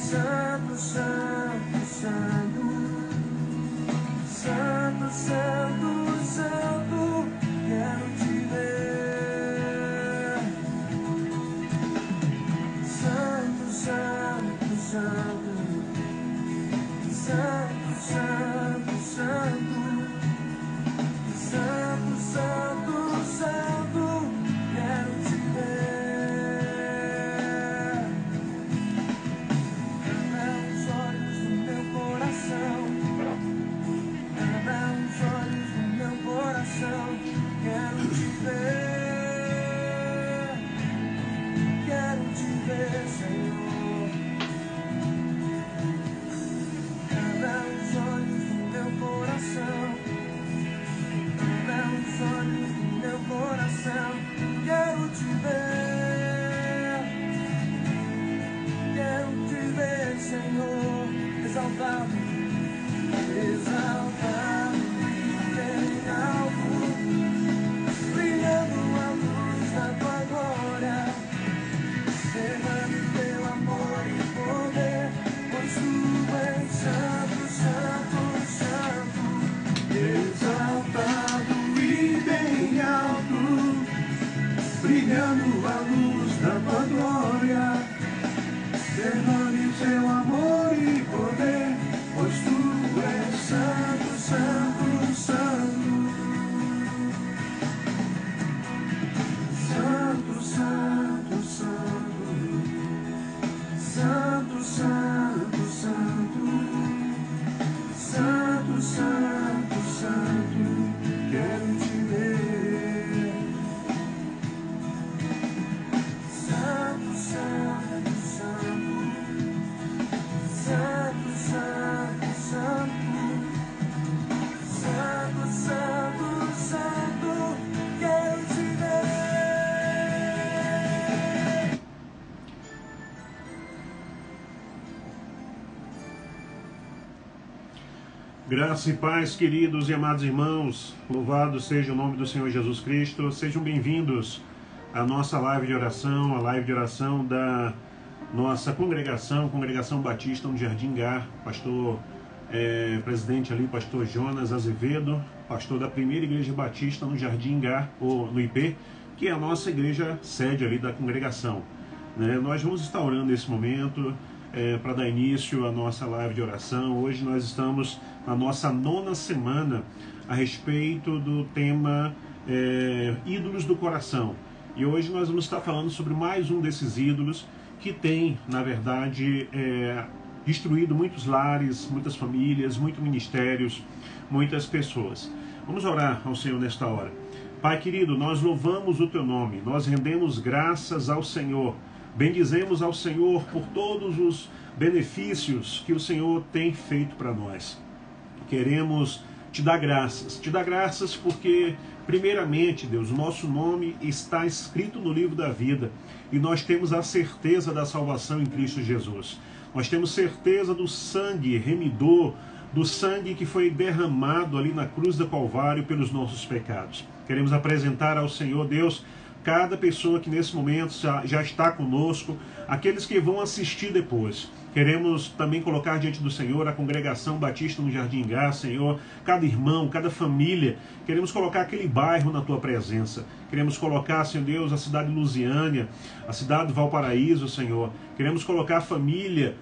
Santo, Santo, Santo, Santo, Santo, Santo, quero te ver. Santo, Santo, Santo, Santo, Santo, Santo, Santo, Santo, Santo, quero te ver. Abra os olhos do meu coração, abra os olhos do meu coração, quero te ver, Senhor. Abra os olhos do meu coração, abra os olhos do meu coração, quero te ver, Senhor, exaltado, exaltado e bem alto, brilhando a luz da tua glória, derrame teu amor e poder, pois tu és santo, santo, santo, exaltado e bem alto, brilhando a luz da tua glória, derrame teu amor e poder, pois tu és santo, santo, santo, santo, santo, santo, santo, santo, santo, santo, santo, santo, quero te ver. Santo, santo, santo, santo, santo, santo, santo, santo, quero te ver. Graça e paz, queridos e amados irmãos, louvado seja o nome do Senhor Jesus Cristo. Sejam bem-vindos à nossa live de oração, a live de oração da nossa Congregação Batista no Jardim Gar. Pastor presidente ali, pastor Jonas Azevedo, pastor da primeira igreja batista no Jardim Gar, ou no IP, que é a nossa igreja sede ali da congregação. Nós vamos estar orando nesse momento para dar início à nossa live de oração. Hoje nós estamos na nossa 9ª semana a respeito do tema ídolos do coração. E hoje nós vamos estar falando sobre mais um desses ídolos que tem, na verdade, destruído muitos lares, muitas famílias, muitos ministérios, muitas pessoas. Vamos orar ao Senhor nesta hora. Pai querido, nós louvamos o Teu nome, nós rendemos graças ao Senhor, bendizemos ao Senhor por todos os benefícios que o Senhor tem feito para nós. Queremos Te dar graças porque, primeiramente, Deus, o nosso nome está escrito no livro da vida e nós temos a certeza da salvação em Cristo Jesus. Nós temos certeza do sangue remidor, do sangue que foi derramado ali na cruz do Calvário pelos nossos pecados. Queremos apresentar ao Senhor, Deus, cada pessoa que nesse momento já está conosco, aqueles que vão assistir depois. Queremos também colocar diante do Senhor a Congregação Batista no Jardim Gar, Senhor, cada irmão, cada família. Queremos colocar aquele bairro na Tua presença. Queremos colocar, Senhor Deus, a cidade de Lusiânia, a cidade de Valparaíso, Senhor. Queremos colocar a família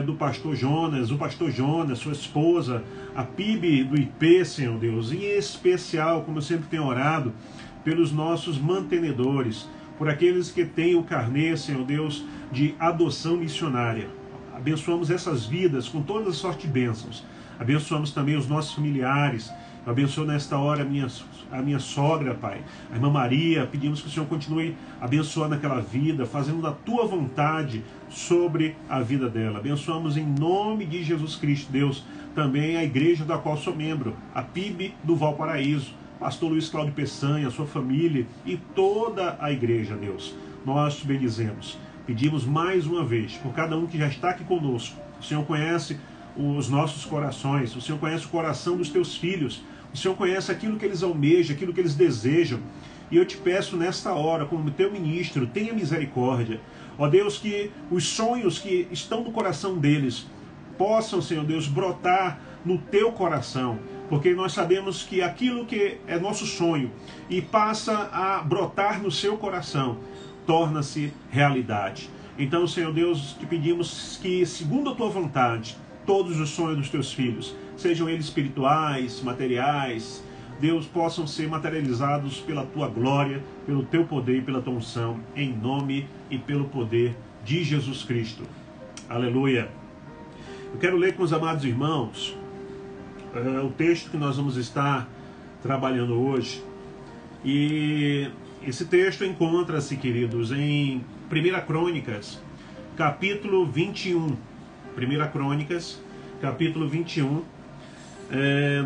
do pastor Jonas, o pastor Jonas, sua esposa, a PIB do IP, Senhor Deus. Em especial, como eu sempre tenho orado, pelos nossos mantenedores, por aqueles que têm o carnê, Senhor Deus, de adoção missionária. Abençoamos essas vidas com todas as sorte de bênçãos. Abençoamos também os nossos familiares. Eu abençoo nesta hora a minha sogra, Pai, a irmã Maria. Pedimos que o Senhor continue abençoando aquela vida, fazendo da Tua vontade sobre a vida dela. Abençoamos em nome de Jesus Cristo, Deus, também a igreja da qual sou membro, a PIB do Valparaíso, pastor Luiz Cláudio Peçanha, a sua família e toda a igreja, Deus. Nós te bendizemos. Pedimos mais uma vez por cada um que já está aqui conosco. O Senhor conhece os nossos corações, o Senhor conhece o coração dos Teus filhos, o Senhor conhece aquilo que eles almejam, aquilo que eles desejam. E eu te peço nesta hora, como Teu ministro, tenha misericórdia. Ó Deus, que os sonhos que estão no coração deles possam, Senhor Deus, brotar no teu coração, porque nós sabemos que aquilo que é nosso sonho e passa a brotar no seu coração, torna-se realidade. Então, Senhor Deus, te pedimos que, segundo a tua vontade, todos os sonhos dos teus filhos, sejam eles espirituais, materiais, Deus, possam ser materializados pela tua glória, pelo teu poder e pela tua unção, em nome e pelo poder de Jesus Cristo. Aleluia. Eu quero ler com os amados irmãos o texto que nós vamos estar trabalhando hoje. E esse texto encontra-se, queridos, em 1 Crônicas, capítulo 21. 1 Crônicas, capítulo 21.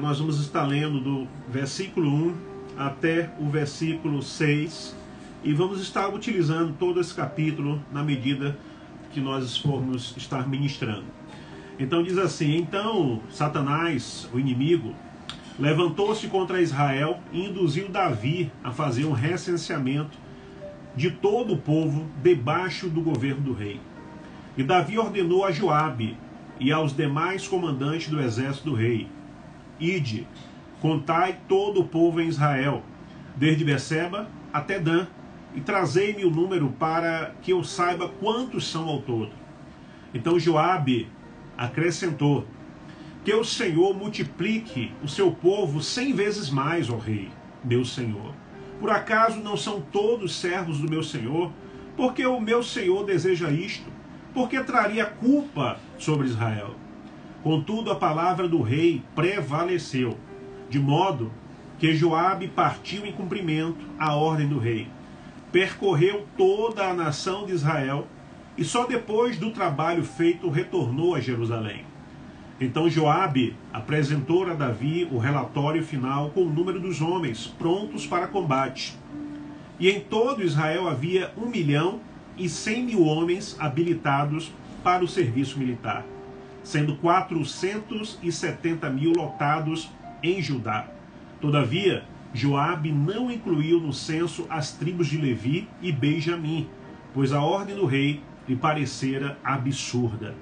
Nós vamos estar lendo do versículo 1 até o versículo 6. E vamos estar utilizando todo esse capítulo na medida que nós formos estar ministrando. Então diz assim: então Satanás, o inimigo, levantou-se contra Israel e induziu Davi a fazer um recenseamento de todo o povo debaixo do governo do rei. E Davi ordenou a Joabe e aos demais comandantes do exército do rei: ide, contai todo o povo em Israel, desde Beceba até Dan, e trazei-me o número para que eu saiba quantos são ao todo. Então Joabe acrescentou: que o Senhor multiplique o seu povo 100 vezes mais, ó rei, meu senhor. Por acaso não são todos servos do meu senhor? Porque o meu senhor deseja isto? Porque traria culpa sobre Israel? Contudo, a palavra do rei prevaleceu, de modo que Joabe partiu em cumprimento à ordem do rei. Percorreu toda a nação de Israel e só depois do trabalho feito retornou a Jerusalém. Então Joabe apresentou a Davi o relatório final com o número dos homens prontos para combate. E em todo Israel havia 1.100.000 homens habilitados para o serviço militar, sendo 470.000 lotados em Judá. Todavia, Joabe não incluiu no censo as tribos de Levi e Benjamim, pois a ordem do rei lhe parecera absurda.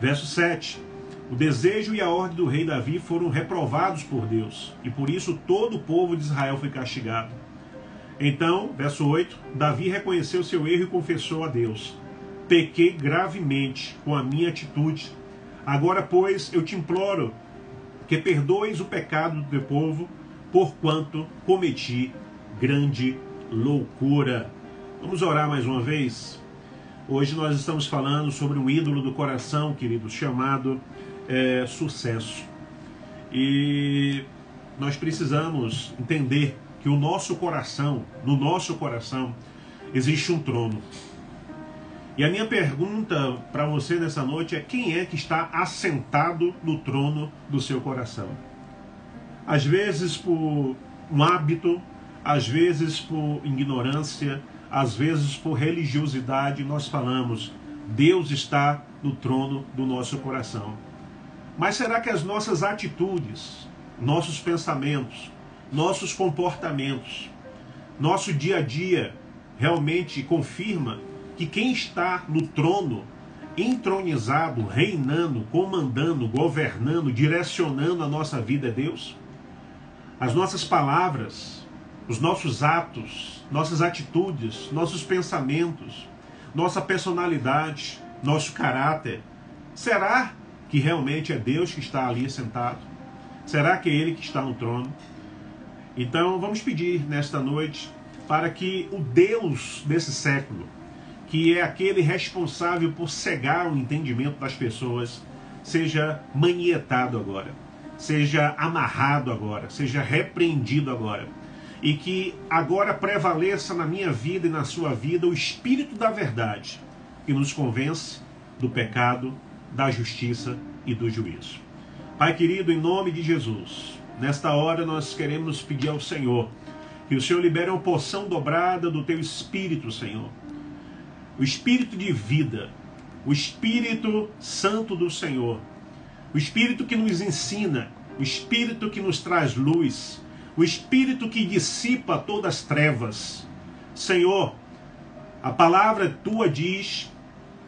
Verso 7. O desejo e a ordem do rei Davi foram reprovados por Deus, e por isso todo o povo de Israel foi castigado. Então, verso 8, Davi reconheceu seu erro e confessou a Deus: pequei gravemente com a minha atitude. Agora, pois, eu te imploro que perdoes o pecado do teu povo, porquanto cometi grande loucura. Vamos orar mais uma vez? Hoje nós estamos falando sobre um ídolo do coração, queridos, chamado sucesso. E nós precisamos entender que no nosso coração existe um trono. E a minha pergunta para você nessa noite é: quem é que está assentado no trono do seu coração? Às vezes por um hábito, às vezes por ignorância, às vezes por religiosidade, nós falamos: Deus está no trono do nosso coração. Mas será que as nossas atitudes, nossos pensamentos, nossos comportamentos, nosso dia a dia realmente confirma que quem está no trono, entronizado, reinando, comandando, governando, direcionando a nossa vida é Deus? As nossas palavras, os nossos atos, nossas atitudes, nossos pensamentos, nossa personalidade, nosso caráter, será que realmente é Deus que está ali sentado? Será que é Ele que está no trono? Então vamos pedir nesta noite para que o Deus desse século, que é aquele responsável por cegar o entendimento das pessoas, seja manietado agora, seja amarrado agora, seja repreendido agora. E que agora prevaleça na minha vida e na sua vida o Espírito da verdade, que nos convence do pecado, da justiça e do juízo. Pai querido, em nome de Jesus, nesta hora nós queremos pedir ao Senhor que o Senhor libere uma porção dobrada do Teu Espírito, Senhor. O Espírito de vida, o Espírito Santo do Senhor, o Espírito que nos ensina, o Espírito que nos traz luz, o Espírito que dissipa todas as trevas. Senhor, A palavra tua diz: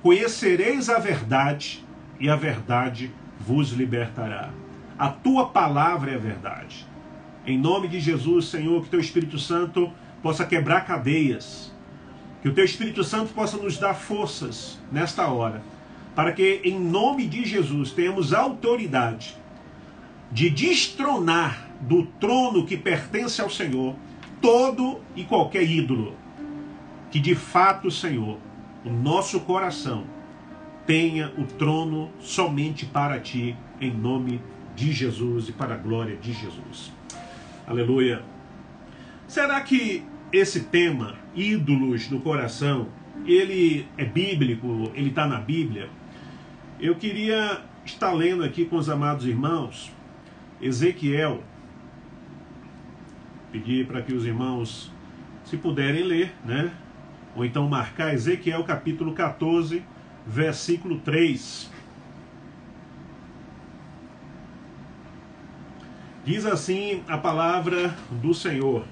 conhecereis a verdade e a verdade vos libertará. A tua palavra é a verdade. Em nome de Jesus, Senhor, que teu Espírito Santo possa quebrar cadeias, que o teu Espírito Santo possa nos dar forças nesta hora, para que em nome de Jesus tenhamos autoridade de destronar do trono que pertence ao Senhor todo e qualquer ídolo. Que de fato, Senhor, o nosso coração tenha o trono somente para ti, em nome de Jesus e para a glória de Jesus. Aleluia. Será que esse tema, ídolos no coração, ele é bíblico, ele está na Bíblia? Eu queria estar lendo aqui com os amados irmãos, Ezequiel. Pedir para que os irmãos, se puderem ler, né? Ou então marcar Ezequiel capítulo 14, versículo 3. Diz assim a palavra do Senhor: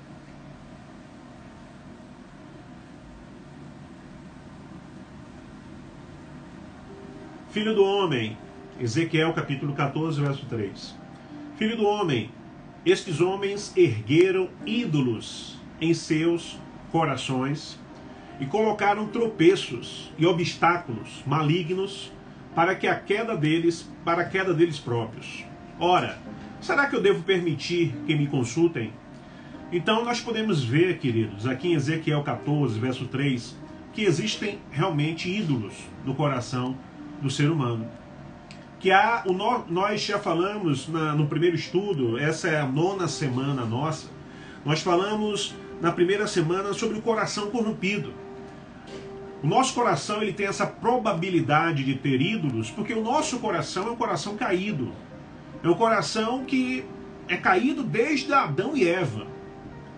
Filho do homem, Ezequiel capítulo 14, verso 3. Filho do homem, estes homens ergueram ídolos em seus corações e colocaram tropeços e obstáculos malignos para a queda deles próprios. Ora, será que eu devo permitir que me consultem? Então nós podemos ver, queridos, aqui em Ezequiel 14, verso 3, que existem realmente ídolos no coração do ser humano. Que nós já falamos no primeiro estudo, essa é a 9ª semana nossa, nós falamos na primeira semana sobre o coração corrompido. O nosso coração ele tem essa probabilidade de ter ídolos, porque o nosso coração é um coração caído. É um coração que é caído desde Adão e Eva.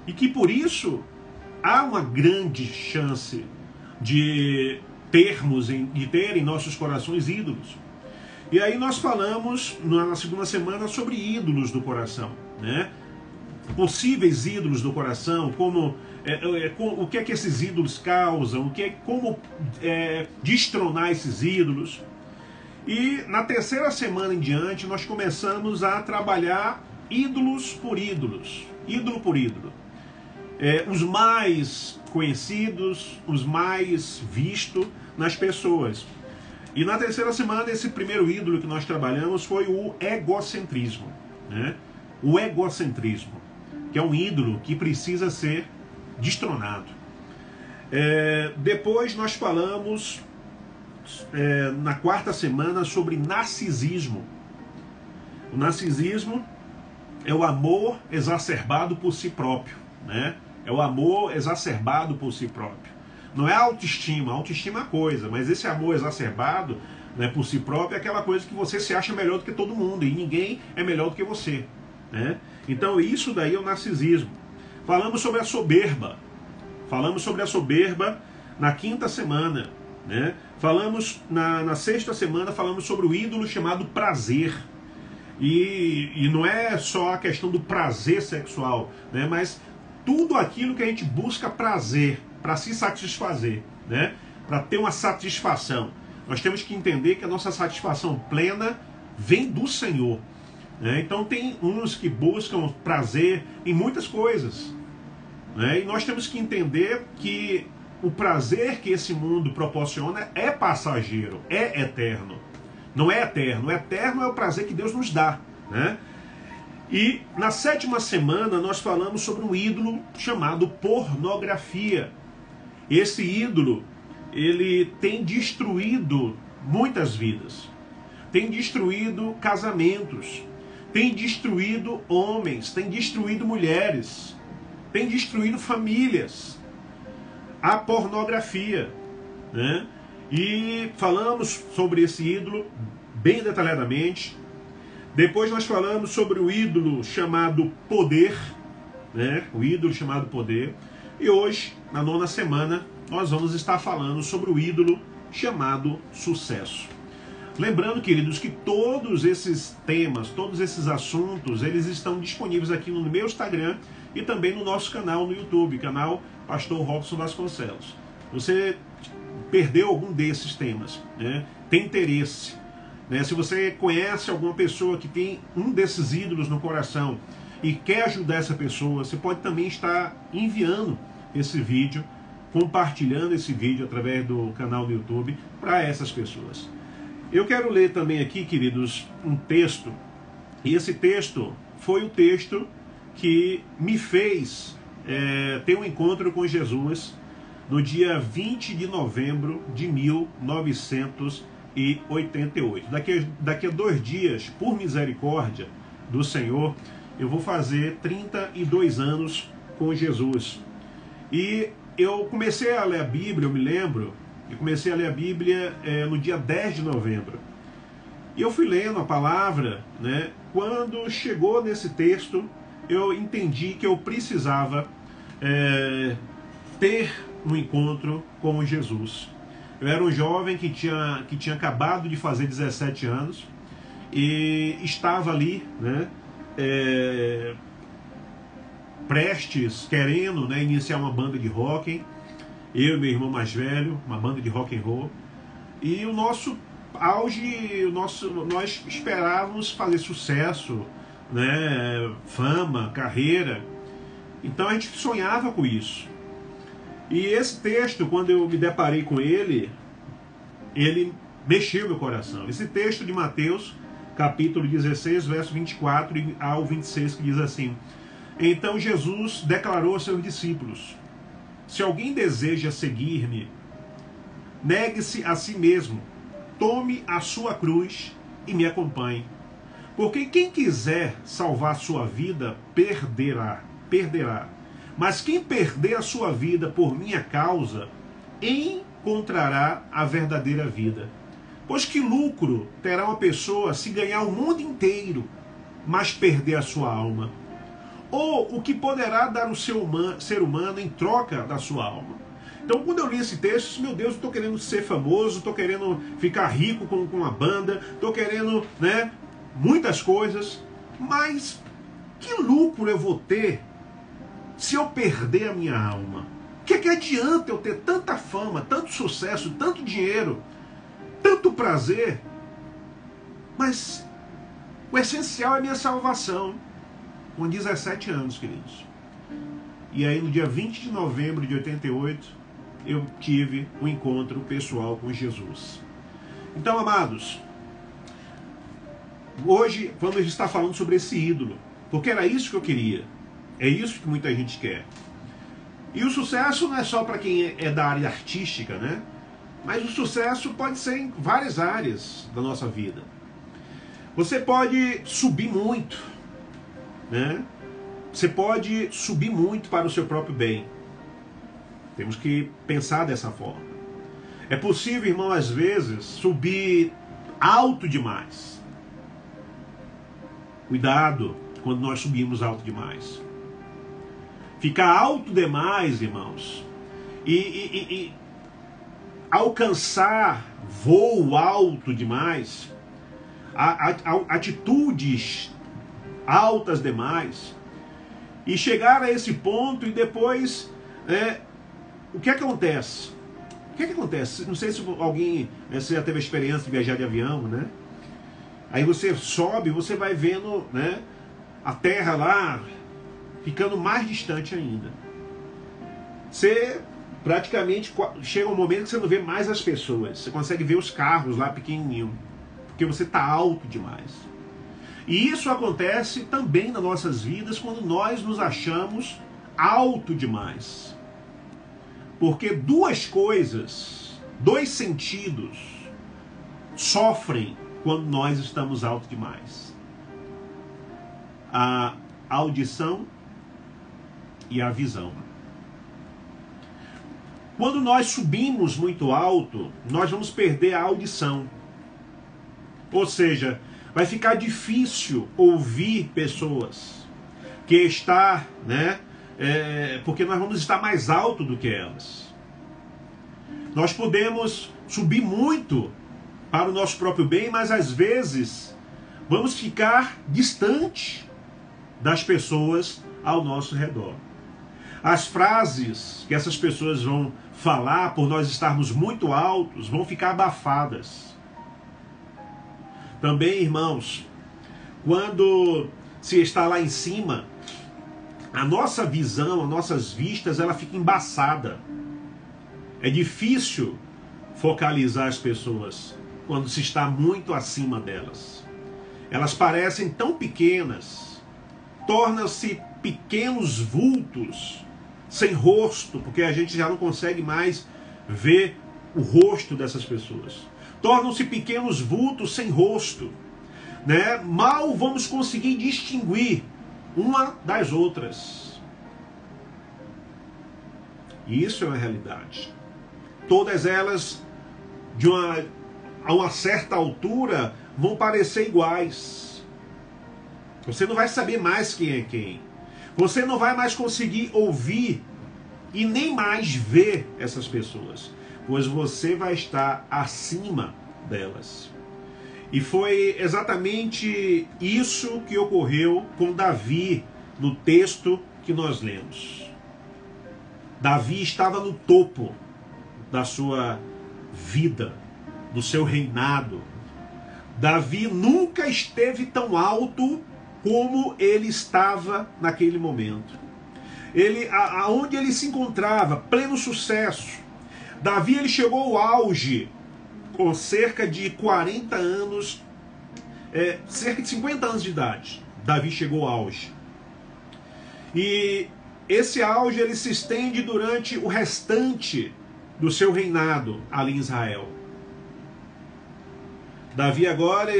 E que por isso há uma grande chance de ter em nossos corações ídolos. E aí nós falamos na segunda semana sobre ídolos do coração, né? Possíveis ídolos do coração, como o que é que esses ídolos causam, como destronar esses ídolos. E na terceira semana em diante nós começamos a trabalhar ídolos por ídolos, ídolo por ídolo. Os mais conhecidos, os mais vistos nas pessoas. E na terceira semana, esse primeiro ídolo que nós trabalhamos foi o egocentrismo, né? O egocentrismo, que é um ídolo que precisa ser destronado. Depois nós falamos, na quarta semana, sobre narcisismo. O narcisismo é o amor exacerbado por si próprio, né? É o amor exacerbado por si próprio. Não é autoestima, autoestima é coisa, mas esse amor exacerbado, né, por si próprio é aquela coisa que você se acha melhor do que todo mundo e ninguém é melhor do que você, né? Então isso daí é o narcisismo. Falamos sobre a soberba. Falamos sobre a soberba na quinta semana, né? Falamos na sexta semana, falamos sobre o ídolo chamado prazer. E não é só a questão do prazer sexual, né? Mas tudo aquilo que a gente busca prazer, para se satisfazer, né? Para ter uma satisfação. Nós temos que entender que a nossa satisfação plena vem do Senhor, né? Então tem uns que buscam prazer em muitas coisas, né? E nós temos que entender que o prazer que esse mundo proporciona é passageiro, é eterno. Não é eterno. O eterno é o prazer que Deus nos dá, né? E na sétima semana nós falamos sobre um ídolo chamado pornografia. Esse ídolo, ele tem destruído muitas vidas. Tem destruído casamentos. Tem destruído homens. Tem destruído mulheres. Tem destruído famílias. A pornografia, né? E falamos sobre esse ídolo bem detalhadamente. Depois nós falamos sobre o ídolo chamado poder, né? O ídolo chamado poder. E hoje, na 9ª semana, nós vamos estar falando sobre o ídolo chamado sucesso. Lembrando, queridos, que todos esses temas, todos esses assuntos, eles estão disponíveis aqui no meu Instagram e também no nosso canal no YouTube, canal Pastor Robson Vasconcelos. você perdeu algum desses temas, né? Tem interesse, né? Se você conhece alguma pessoa que tem um desses ídolos no coração e quer ajudar essa pessoa, você pode também estar enviando esse vídeo, compartilhando esse vídeo através do canal do YouTube para essas pessoas. Eu quero ler também aqui, queridos, um texto, e esse texto foi o texto que me fez ter um encontro com Jesus no dia 20 de novembro de 1988. Daqui a 2 dias, por misericórdia do Senhor, eu vou fazer 32 anos com Jesus. E eu comecei a ler a Bíblia, eu me lembro, eu comecei a ler a Bíblia no dia 10 de novembro. E eu fui lendo a palavra, né? Quando chegou nesse texto, eu entendi que eu precisava ter um encontro com Jesus. Eu era um jovem que tinha acabado de fazer 17 anos e estava ali, né? Prestes, querendo, né, iniciar uma banda de rock, eu e meu irmão mais velho, uma banda de rock and roll, e o nosso auge, nós esperávamos fazer sucesso, né, fama, carreira, então a gente sonhava com isso. E esse texto, quando eu me deparei com ele mexeu meu coração. Esse texto de Mateus, capítulo 16, verso 24 ao 26, que diz assim: Então Jesus declarou aos seus discípulos: Se alguém deseja seguir-me, negue-se a si mesmo, tome a sua cruz e me acompanhe. Porque quem quiser salvar sua vida, perderá. Mas quem perder a sua vida por minha causa, encontrará a verdadeira vida. Pois que lucro terá uma pessoa se ganhar o mundo inteiro, mas perder a sua alma? Ou o que poderá dar o ser humano em troca da sua alma? Então, quando eu li esse texto, eu disse, meu Deus, eu estou querendo ser famoso, estou querendo ficar rico com uma banda, estou querendo, né, muitas coisas, mas que lucro eu vou ter se eu perder a minha alma? O que adianta eu ter tanta fama, tanto sucesso, tanto dinheiro, tanto prazer, mas o essencial é a minha salvação? Com 17 anos, queridos. E aí, no dia 20 de novembro de 88, eu tive um encontro pessoal com Jesus. Então, amados, hoje vamos estar falando sobre esse ídolo, porque era isso que eu queria. É isso que muita gente quer. E o sucesso não é só para quem é da área artística, né? Mas o sucesso pode ser em várias áreas da nossa vida. Você pode subir muito, né? Você pode subir muito para o seu próprio bem. Temos que pensar dessa forma. É possível, irmão, às vezes, subir alto demais. Cuidado quando nós subimos alto demais. Ficar alto demais, irmãos, e alcançar voo alto demais, atitudes altas demais, e chegar a esse ponto e depois, o que acontece? O que acontece? Não sei se alguém, você já teve a experiência de viajar de avião, né? Aí você sobe, você vai vendo, né, a terra lá ficando mais distante ainda. Você praticamente chega um momento que você não vê mais as pessoas. Você consegue ver os carros lá pequenininho, porque você está alto demais. E isso acontece também nas nossas vidas quando nós nos achamos alto demais. Porque duas coisas, dois sentidos sofrem quando nós estamos alto demais: a audição e a visão. Quando nós subimos muito alto, nós vamos perder a audição. Ou seja, vai ficar difícil ouvir pessoas que está, né? Porque nós vamos estar mais alto do que elas. Nós podemos subir muito para o nosso próprio bem, mas às vezes vamos ficar distante das pessoas ao nosso redor. As frases que essas pessoas vão falar por nós estarmos muito altos vão ficar abafadas. Também, irmãos, quando se está lá em cima, a nossa visão, as nossas vistas, ela fica embaçada. É difícil focalizar as pessoas quando se está muito acima delas. Elas parecem tão pequenas, tornam-se pequenos vultos, sem rosto, porque a gente já não consegue mais ver o rosto dessas pessoas. Tornam-se pequenos vultos sem rosto, né? Mal vamos conseguir distinguir uma das outras. E isso é uma realidade. Todas elas, a uma certa altura, vão parecer iguais. Você não vai saber mais quem é quem. Você não vai mais conseguir ouvir e nem mais ver essas pessoas, pois você vai estar acima delas. E foi exatamente isso que ocorreu com Davi no texto que nós lemos. Davi estava no topo da sua vida, do seu reinado. Davi nunca esteve tão alto como ele estava naquele momento. Aonde ele se encontrava, pleno sucesso. Davi ele chegou ao auge com cerca de 40 anos, cerca de 50 anos de idade. Davi chegou ao auge. E esse auge ele se estende durante o restante do seu reinado ali em Israel. Davi agora,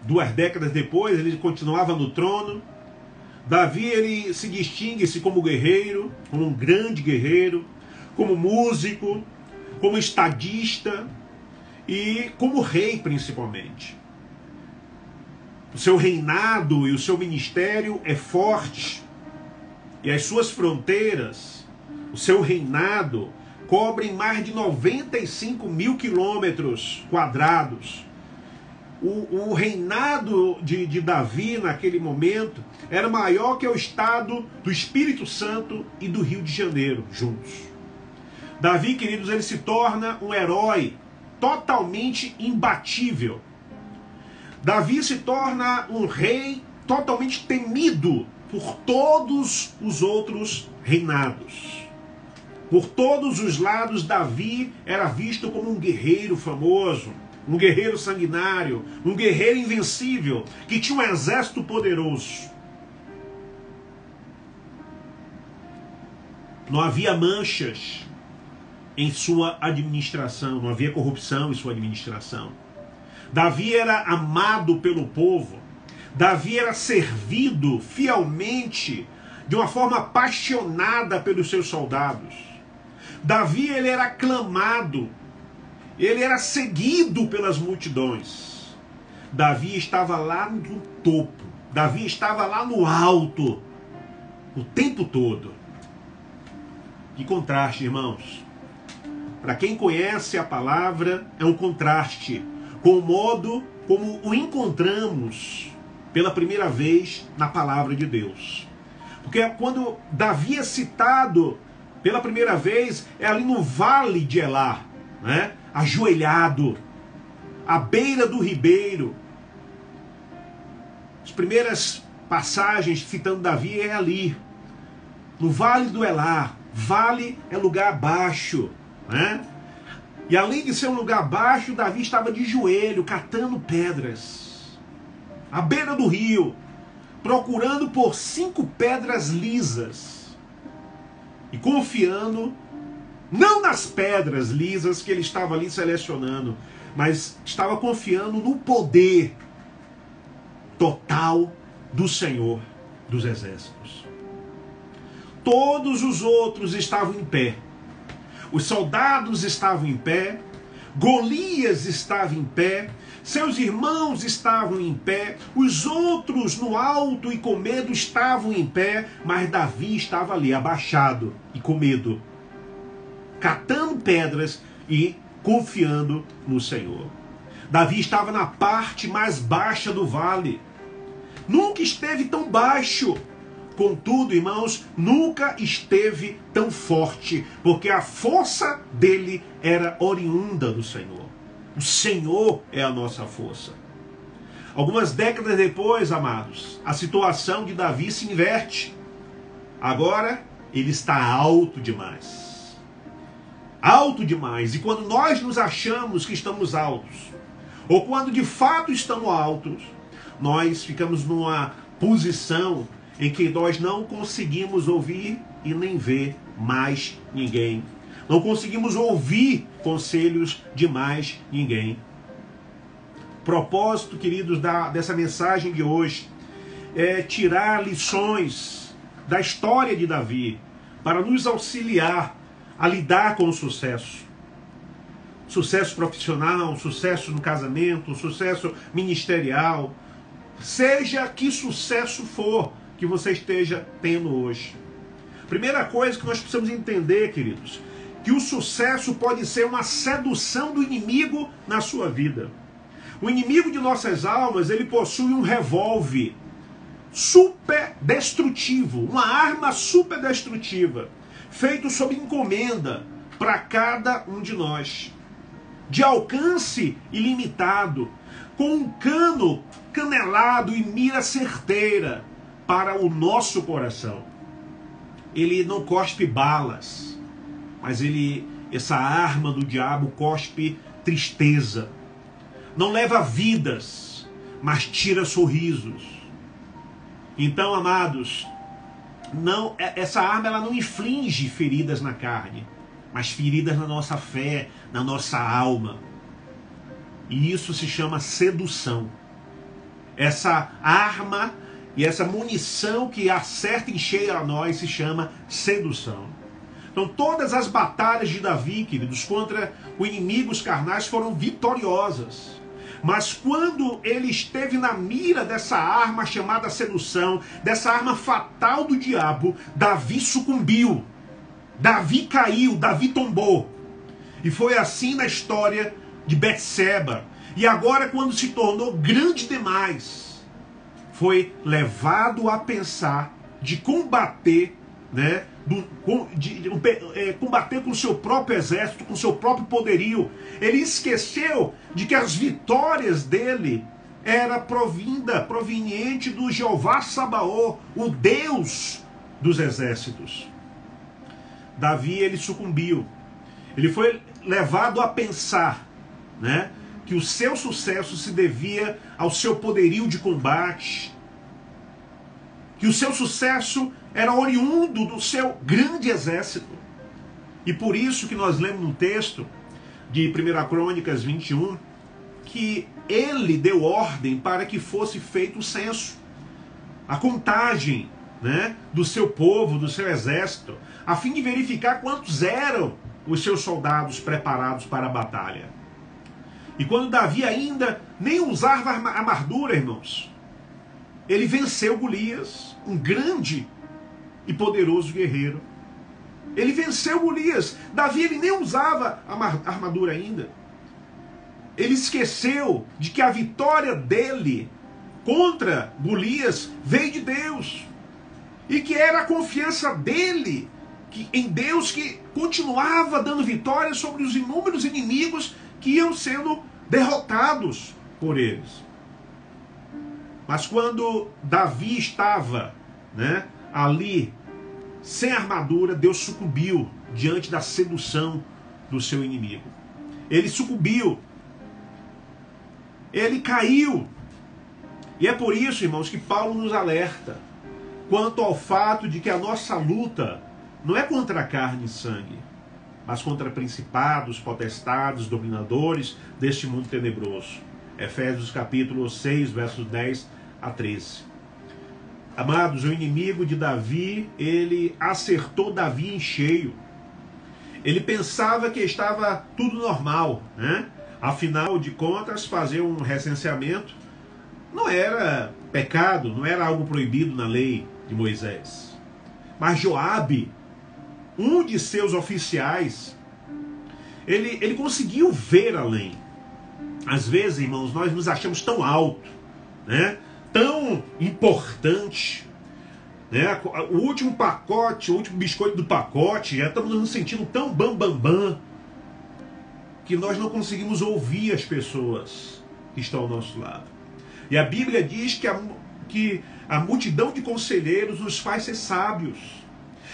2 décadas depois, ele continuava no trono. Davi ele se distingue-se como guerreiro, como um grande guerreiro, como músico, como estadista e como rei principalmente. O seu reinado e o seu ministério é forte e as suas fronteiras, o seu reinado cobrem mais de 95 mil quilômetros quadrados. O reinado de Davi naquele momento era maior que o estado do Espírito Santo e do Rio de Janeiro juntos. Davi, queridos, ele se torna um herói totalmente imbatível. Davi se torna um rei totalmente temido por todos os outros reinados. Por todos os lados, Davi era visto como um guerreiro famoso, um guerreiro sanguinário, um guerreiro invencível, que tinha um exército poderoso. Não havia manchas em sua administração, não havia corrupção em sua administração. Davi era amado pelo povo. Davi era servido fielmente, de uma forma apaixonada pelos seus soldados. Davi ele era aclamado, ele era seguido pelas multidões. Davi estava lá no topo, Davi estava lá no alto, o tempo todo. Que contraste, irmãos. Para quem conhece a palavra, é um contraste com o modo como o encontramos pela primeira vez na palavra de Deus. Porque quando Davi é citado pela primeira vez, é ali no vale de Elá, né? Ajoelhado, à beira do ribeiro. As primeiras passagens citando Davi é ali, no vale do Elá. Vale é lugar baixo, né? E além de ser um lugar baixo, Davi estava de joelho, catando pedras, à beira do rio, procurando por 5 pedras lisas e confiando não nas pedras lisas que ele estava ali selecionando, mas estava confiando no poder total do Senhor dos Exércitos. Todos os outros estavam em pé. Os soldados estavam em pé, Golias estava em pé, seus irmãos estavam em pé, os outros no alto e com medo estavam em pé, mas Davi estava ali abaixado e com medo, catando pedras e confiando no Senhor. Davi estava na parte mais baixa do vale. Nunca esteve tão baixo contudo, irmãos, nunca esteve tão forte, porque a força dele era oriunda do Senhor. O Senhor é a nossa força. Algumas décadas depois, amados, a situação de Davi se inverte. Agora, ele está alto demais. Alto demais. E quando nós nos achamos que estamos altos, ou quando de fato estamos altos, nós ficamos numa posição em que nós não conseguimos ouvir e nem ver mais ninguém. Não conseguimos ouvir conselhos de mais ninguém. Propósito, queridos, dessa mensagem de hoje é tirar lições da história de Davi para nos auxiliar a lidar com o sucesso. Sucesso profissional, sucesso no casamento, sucesso ministerial. Seja que sucesso for que você esteja tendo hoje. Primeira coisa que nós precisamos entender, queridos, que o sucesso pode ser uma sedução do inimigo na sua vida. O inimigo de nossas almas, ele possui um revólver super destrutivo, uma arma super destrutiva, feito sob encomenda para cada um de nós, de alcance ilimitado, com um cano canelado e mira certeira para o nosso coração. Ele não cospe balas, mas essa arma do diabo cospe tristeza. Não leva vidas, mas tira sorrisos. Então, amados, essa arma ela não inflige feridas na carne, mas feridas na nossa fé, na nossa alma. E isso se chama sedução. Essa arma e essa munição que acerta em cheio a nós se chama sedução. Então todas as batalhas de Davi, queridos, contra os inimigos carnais foram vitoriosas. Mas quando ele esteve na mira dessa arma chamada sedução, dessa arma fatal do diabo, Davi sucumbiu. Davi caiu, Davi tombou. E foi assim na história de Betseba. E agora, quando se tornou grande demais, foi levado a pensar de combater, né, combater com o seu próprio exército, com o seu próprio poderio. Ele esqueceu de que as vitórias dele era proveniente do Jeová Sabaoth, o Deus dos exércitos. Davi, ele sucumbiu. Ele foi levado a pensar, né, que o seu sucesso se devia ao seu poderio de combate, que o seu sucesso era oriundo do seu grande exército. E por isso que nós lemos no texto de 1 Crônicas 21, que ele deu ordem para que fosse feito o censo, a contagem, né, do seu povo, do seu exército, a fim de verificar quantos eram os seus soldados preparados para a batalha. E quando Davi ainda nem usava armadura, irmãos, ele venceu Golias, um grande e poderoso guerreiro. Ele venceu Golias. Davi, ele nem usava armadura ainda. Ele esqueceu de que a vitória dele contra Golias veio de Deus. E que era a confiança dele em Deus que continuava dando vitória sobre os inúmeros inimigos que iam sendo derrotados por eles. Mas quando Davi estava, né, ali sem armadura, Deus sucumbiu diante da sedução do seu inimigo. Ele sucumbiu. Ele caiu. E é por isso, irmãos, que Paulo nos alerta quanto ao fato de que a nossa luta não é contra carne e sangue, mas contra principados, potestades, dominadores deste mundo tenebroso. Efésios capítulo 6, versos 10 a 13. Amados, o inimigo de Davi, ele acertou Davi em cheio. Ele pensava que estava tudo normal, né? Afinal de contas, fazer um recenseamento não era pecado, não era algo proibido na lei de Moisés. Mas Joabe, um de seus oficiais, ele conseguiu ver além. Às vezes, irmãos, nós nos achamos tão alto, né? Tão importante, né? O último pacote, o último biscoito do pacote, já estamos nos sentindo tão bam, que nós não conseguimos ouvir as pessoas que estão ao nosso lado. E a Bíblia diz que a multidão de conselheiros nos faz ser sábios.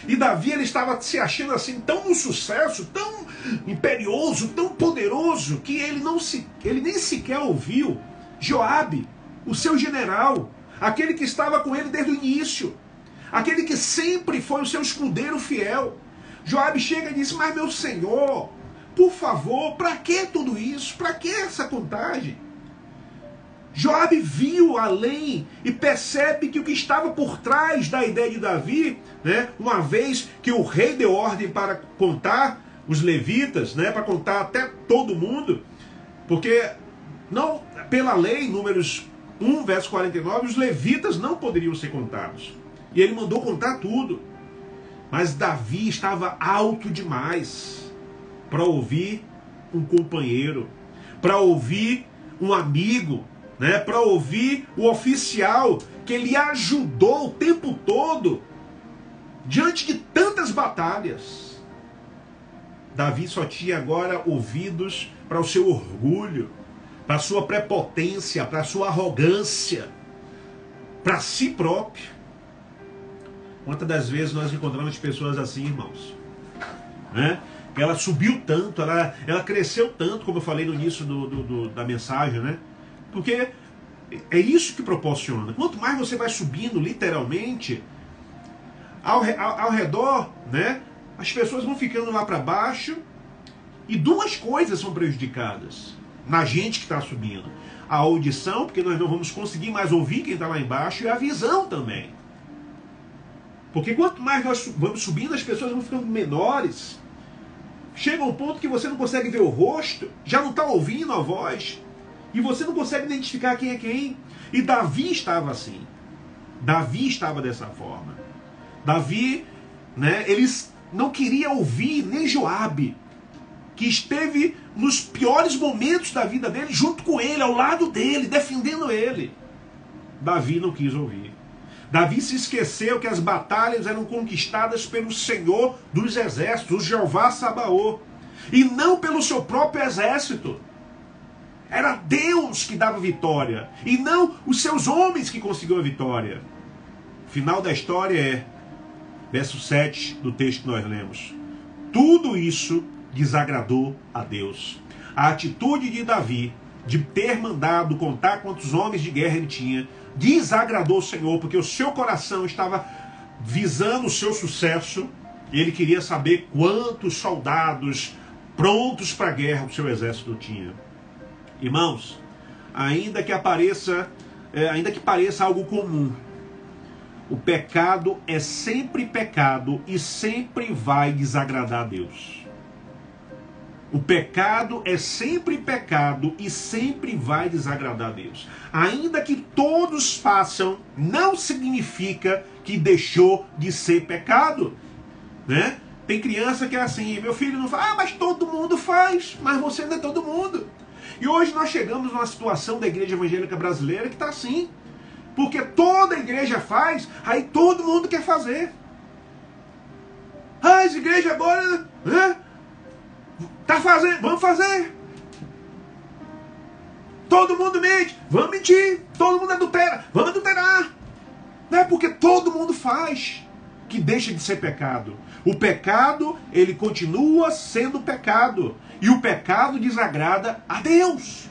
E Davi, ele estava se achando assim tão no sucesso, tão imperioso, tão poderoso, que ele nem sequer ouviu Joabe, o seu general, aquele que estava com ele desde o início, aquele que sempre foi o seu escudeiro fiel. Joabe chega e diz: mas meu senhor, por favor, para que tudo isso? Para que essa contagem? Joabe viu além e percebe que o que estava por trás da ideia de Davi, né, uma vez que o rei deu ordem para contar os levitas, né, para contar até todo mundo, porque não, pela lei, Números 1, verso 49, os levitas não poderiam ser contados. E ele mandou contar tudo. Mas Davi estava alto demais para ouvir um companheiro, para ouvir um amigo, né, para ouvir o oficial que lhe ajudou o tempo todo diante de tantas batalhas. Davi só tinha agora ouvidos para o seu orgulho, para a sua prepotência, para a sua arrogância, para si próprio. Quantas das vezes nós encontramos pessoas assim, irmãos, né? Ela subiu tanto, ela cresceu tanto, como eu falei no início da mensagem, né? Porque é isso que proporciona. Quanto mais você vai subindo, literalmente, ao redor, né, as pessoas vão ficando lá para baixo, e duas coisas são prejudicadas na gente que está subindo: a audição, porque nós não vamos conseguir mais ouvir quem está lá embaixo, e a visão também. Porque quanto mais nós vamos subindo, as pessoas vão ficando menores. Chega um ponto que você não consegue ver o rosto, já não está ouvindo a voz, e você não consegue identificar quem é quem. E Davi estava assim. Davi estava dessa forma. Davi, né, ele não queria ouvir nem Joabe, que esteve nos piores momentos da vida dele, junto com ele, ao lado dele, defendendo ele. Davi não quis ouvir. Davi se esqueceu que as batalhas eram conquistadas pelo Senhor dos exércitos, o Jeová Sabaoth, e não pelo seu próprio exército. Era Deus que dava vitória, e não os seus homens que conseguiram a vitória. O final da história é, verso 7 do texto que nós lemos: tudo isso desagradou a Deus. A atitude de Davi de ter mandado contar quantos homens de guerra ele tinha desagradou o Senhor, porque o seu coração estava visando o seu sucesso, e ele queria saber quantos soldados prontos para a guerra o seu exército tinha. Irmãos, ainda que pareça algo comum, o pecado é sempre pecado e sempre vai desagradar a Deus. O pecado é sempre pecado e sempre vai desagradar a Deus. Ainda que todos façam, não significa que deixou de ser pecado, né? Tem criança que é assim: meu filho não faz, mas todo mundo faz, mas você não é todo mundo. E hoje nós chegamos numa situação da igreja evangélica brasileira que está assim, porque toda a igreja faz, aí todo mundo quer fazer. As igrejas agora, né? Tá fazendo, vamos fazer. Todo mundo mente, vamos mentir. Todo mundo adultera, vamos adulterar. Não é porque todo mundo faz que deixa de ser pecado. O pecado, ele continua sendo pecado. E o pecado desagrada a Deus.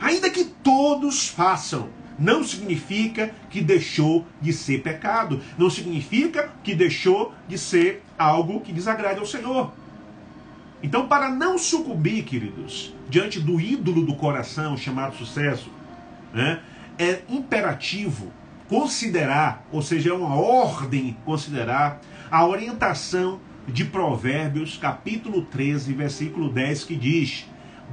Ainda que todos façam, não significa que deixou de ser pecado. Não significa que deixou de ser algo que desagrade ao Senhor. Então, para não sucumbir, queridos, diante do ídolo do coração chamado sucesso, né, é imperativo considerar, ou seja, é uma ordem considerar a orientação de Provérbios, capítulo 13, versículo 10, que diz: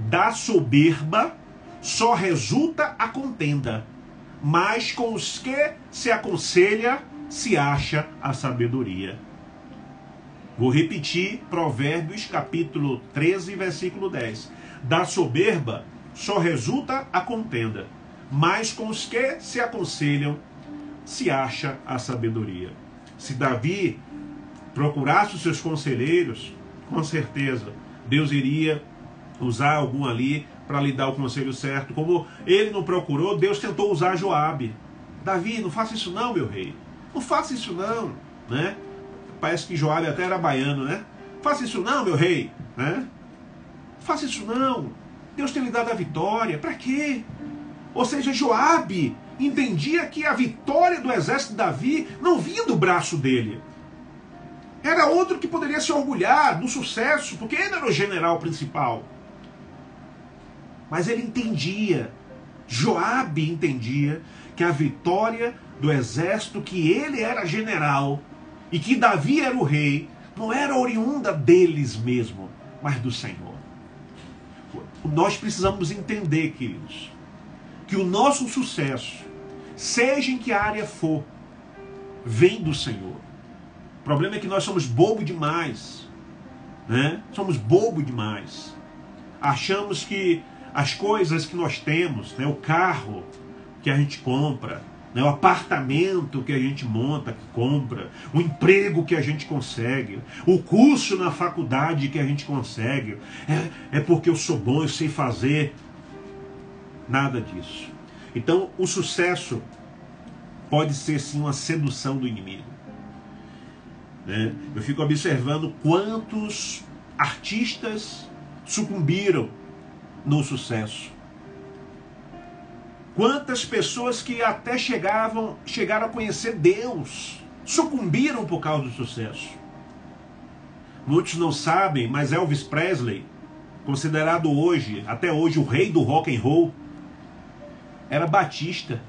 da soberba só resulta a contenda, mas com os que se aconselha se acha a sabedoria. Vou repetir Provérbios capítulo 13, versículo 10. Da soberba só resulta a contenda, mas com os que se aconselham se acha a sabedoria. Se Davi procurasse os seus conselheiros, com certeza Deus iria usar algum ali para lhe dar o conselho certo. Como ele não procurou, Deus tentou usar Joabe. Davi, não faça isso não, meu rei. Não faça isso não, né? Parece que Joabe até era baiano, né? Faça isso não, meu rei, né? Faça isso não. Deus tem lhe dado a vitória. Para quê? Ou seja, Joabe entendia que a vitória do exército de Davi não vinha do braço dele. Era outro que poderia se orgulhar do sucesso, porque ele era o general principal. Mas ele entendia, Joabe entendia, que a vitória do exército, que ele era general e que Davi era o rei, não era oriunda deles mesmo, mas do Senhor. Nós precisamos entender, queridos, que o nosso sucesso, seja em que área for, vem do Senhor. O problema é que nós somos bobo demais, né? Somos bobo demais. Achamos que as coisas que nós temos, né, o carro que a gente compra, né, o apartamento que a gente monta, que compra, o emprego que a gente consegue, o curso na faculdade que a gente consegue, é porque eu sou bom, eu sei fazer. Nada disso. Então, o sucesso pode ser sim uma sedução do inimigo, né? Eu fico observando quantos artistas sucumbiram no sucesso. Quantas pessoas que até chegaram a conhecer Deus sucumbiram por causa do sucesso. Muitos não sabem, mas Elvis Presley, considerado hoje, até hoje, o rei do rock and roll, era batista.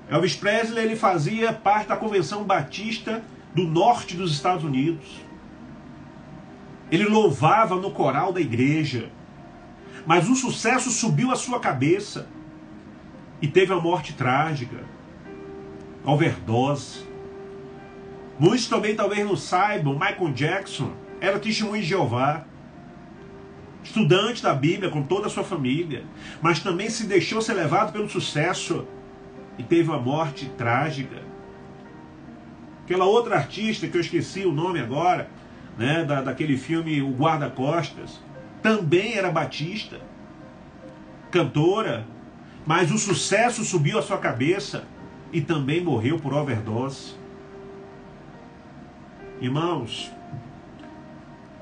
Elvis Presley, ele fazia parte da Convenção Batista do norte dos Estados Unidos. Ele louvava no coral da igreja. Mas o sucesso subiu à sua cabeça e teve uma morte trágica, overdose. Muitos também talvez não saibam, Michael Jackson era testemunho de Jeová, estudante da Bíblia com toda a sua família, mas também se deixou ser levado pelo sucesso e teve uma morte trágica. Aquela outra artista que eu esqueci o nome agora, né, daquele filme O Guarda-Costas, também era batista, cantora, mas o sucesso subiu à sua cabeça e também morreu por overdose. Irmãos,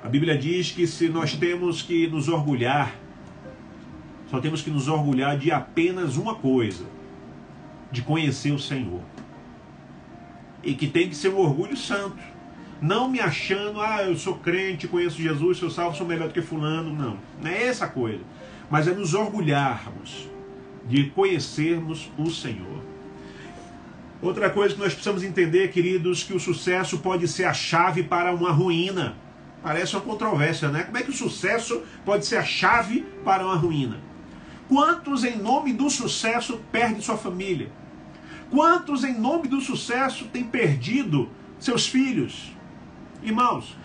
a Bíblia diz que se nós temos que nos orgulhar, só temos que nos orgulhar de apenas uma coisa, de conhecer o Senhor. E que tem que ser um orgulho santo. Não me achando, eu sou crente, conheço Jesus, sou salvo, sou melhor do que fulano. Não, não é essa coisa. Mas é nos orgulharmos de conhecermos o Senhor. Outra coisa que nós precisamos entender, queridos, que o sucesso pode ser a chave para uma ruína. Parece uma controvérsia, né? Como é que o sucesso pode ser a chave para uma ruína? Quantos em nome do sucesso perdem sua família? Quantos em nome do sucesso têm perdido seus filhos? Irmãos,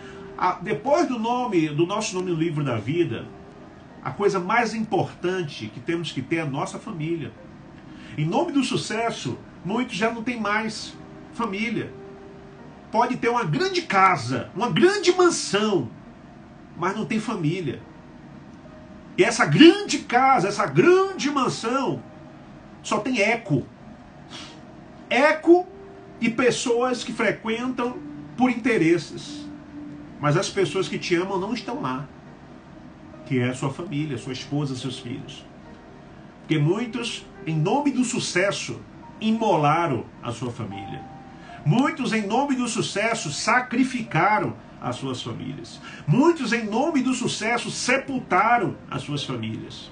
depois do nosso nome no livro da vida, a coisa mais importante que temos que ter é a nossa família. Em nome do sucesso, muitos já não têm mais família. Pode ter uma grande casa, uma grande mansão, mas não tem família. E essa grande casa, essa grande mansão, só tem eco. Eco e pessoas que frequentam por interesses. Mas as pessoas que te amam não estão lá. Que é a sua família, sua esposa, seus filhos. Porque muitos, em nome do sucesso, imolaram a sua família. Muitos, em nome do sucesso, sacrificaram as suas famílias. Muitos, em nome do sucesso, sepultaram as suas famílias.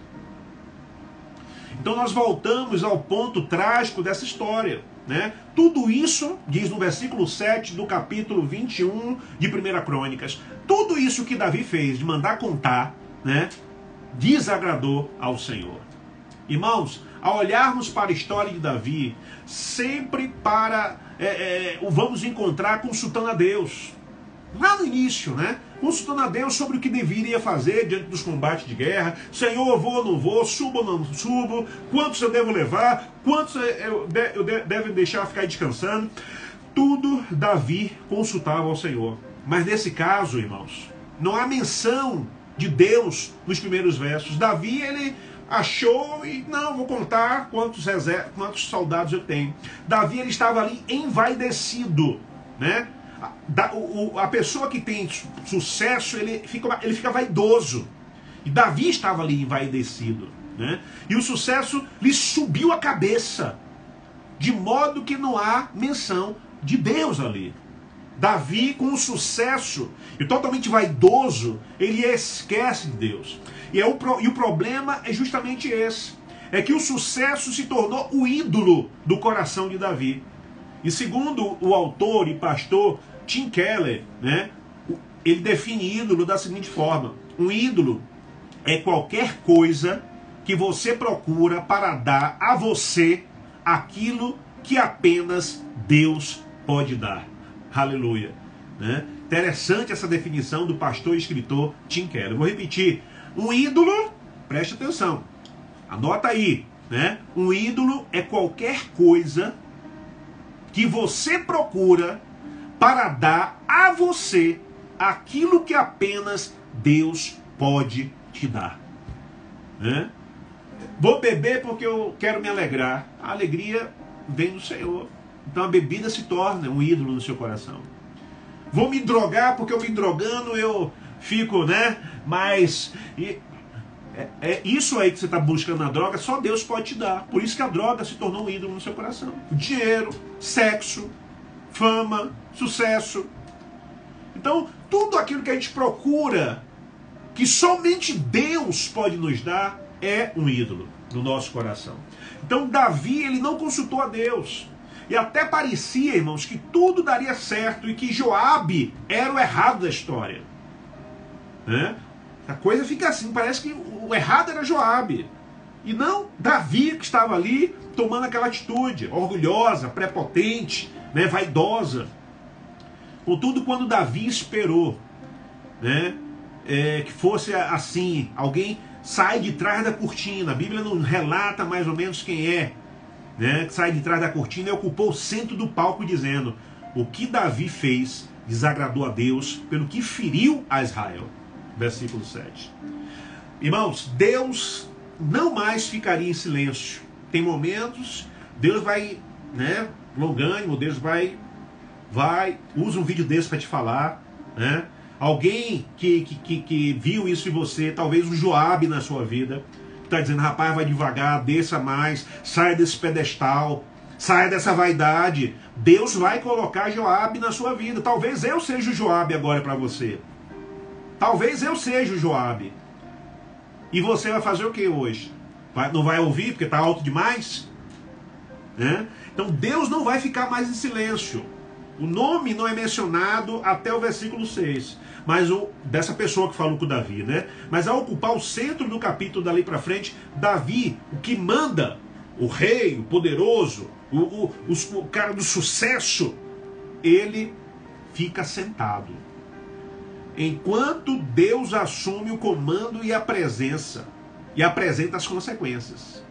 Então nós voltamos ao ponto trágico dessa história, né? Tudo isso, diz no versículo 7 do capítulo 21 de 1 Crônicas, tudo isso que Davi fez, de mandar contar, né, desagradou ao Senhor. Irmãos, ao olharmos para a história de Davi, sempre o vamos encontrar consultando a Deus. Lá no início, né? Consultando a Deus sobre o que deveria fazer diante dos combates de guerra. Senhor, eu vou ou não vou? Subo ou não subo? Quantos eu devo levar? Quantos eu devo deixar ficar descansando? tudo, Davi consultava ao Senhor. Mas nesse caso, irmãos, não há menção de Deus nos primeiros versos. Davi, ele achou e não, vou contar quantos soldados eu tenho. Davi, ele estava ali envaidecido, né? A pessoa que tem sucesso, ele fica vaidoso. E Davi estava ali envaidecido, né? E o sucesso lhe subiu a cabeça, de modo que não há menção de Deus ali. Davi, com o sucesso e totalmente vaidoso, ele esquece de Deus. E o problema é justamente esse. É que o sucesso se tornou o ídolo do coração de Davi. E segundo o autor e pastor Tim Keller, né, ele define ídolo da seguinte forma: um ídolo é qualquer coisa que você procura para dar a você aquilo que apenas Deus pode dar. Aleluia. Né? Interessante essa definição do pastor e escritor Tim Keller. Eu vou repetir. Um ídolo, preste atenção, anota aí, né? Um ídolo é qualquer coisa que você procura para dar a você aquilo que apenas Deus pode te dar. Né? Vou beber porque eu quero me alegrar. A alegria vem do Senhor. Então a bebida se torna um ídolo no seu coração. Vou me drogar porque eu me drogando eu fico, né? Mas isso aí que você está buscando na droga, só Deus pode te dar. Por isso que a droga se tornou um ídolo no seu coração. Dinheiro, sexo, fama, sucesso. Então tudo aquilo que a gente procura, que somente Deus pode nos dar, é um ídolo no nosso coração. Então Davi, ele não consultou a Deus. E até parecia, irmãos, que tudo daria certo e que Joabe era o errado da história. Né? A coisa fica assim, parece que o errado era Joabe. E não Davi, que estava ali tomando aquela atitude orgulhosa, prepotente, né, vaidosa. Contudo, quando Davi esperou, né, que fosse assim, alguém sai de trás da cortina, a Bíblia não relata mais ou menos quem é, né, que sai de trás da cortina e ocupou o centro do palco dizendo: o que Davi fez desagradou a Deus, pelo que feriu a Israel. Versículo 7. Irmãos, Deus não mais ficaria em silêncio. Tem momentos, Deus vai, né, longânimo, Deus vai, usa um vídeo desse para te falar, né? Alguém que viu isso em você, talvez um Joabe na sua vida, está dizendo: rapaz, vai devagar, desça mais, saia desse pedestal, saia dessa vaidade. Deus vai colocar Joabe na sua vida. Talvez eu seja o Joabe agora para você. Talvez eu seja o Joabe. E você vai fazer o que hoje? Não vai ouvir porque está alto demais? Né? Então Deus não vai ficar mais em silêncio. O nome não é mencionado até o versículo 6. Mas dessa pessoa que falou com Davi, né? Mas ao ocupar o centro do capítulo dali para frente, Davi, o que manda, o rei, o poderoso, o cara do sucesso, ele fica sentado. Enquanto Deus assume o comando e a presença, e apresenta as consequências.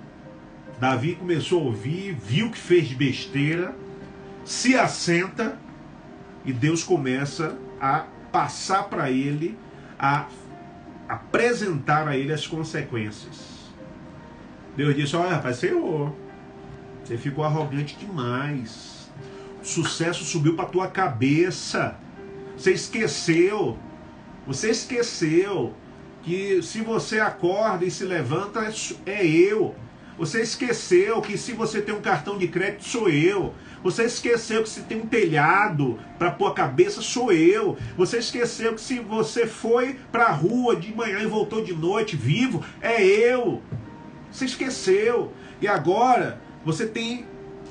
Davi começou a ouvir, viu que fez besteira, se assenta, e Deus começa a passar para ele, a apresentar a ele as consequências. Deus disse: olha, rapaz, Senhor, você ficou arrogante demais, o sucesso subiu para tua cabeça, você esqueceu que se você acorda e se levanta, é eu. Você esqueceu que se você tem um cartão de crédito, sou eu. Você esqueceu que se tem um telhado para pôr a cabeça, sou eu. Você esqueceu que se você foi para a rua de manhã e voltou de noite vivo, é eu. Você esqueceu. E agora você tem